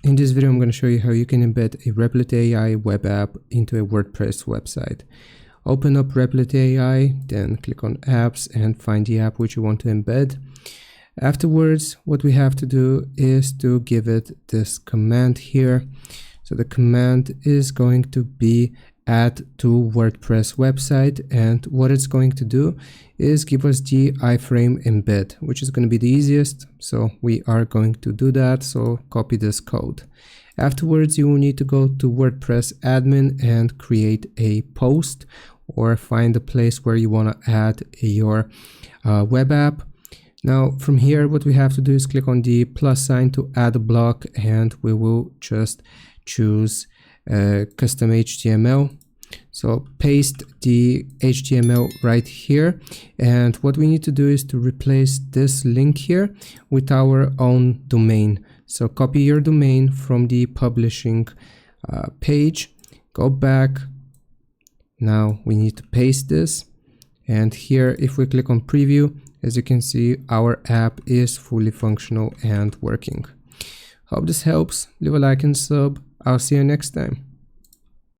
In this video, I'm going to show you how you can embed a Replit AI web app into a WordPress website. Open up Replit AI, then click on Apps and find the app which you want to embed. Afterwards, what we have to do is to give it this command here. So the command is going to be add to WordPress website, and what it's going to do is give us the iframe embed, which is going to be the easiest. So we are going to do that. So copy this code. Afterwards, you will need to go to WordPress admin and create a post or find a place where you want to add your web app. Now from here, what we have to do is click on the plus sign to add a block, and we will just choose custom HTML. So paste the HTML right here, and what we need to do is to replace this link here with our own domain. So copy your domain from the publishing page, go back. Now we need to paste this, and here if we click on preview, as you can see, our app is fully functional and working. Hope this helps. Leave a like and sub. I'll see you next time.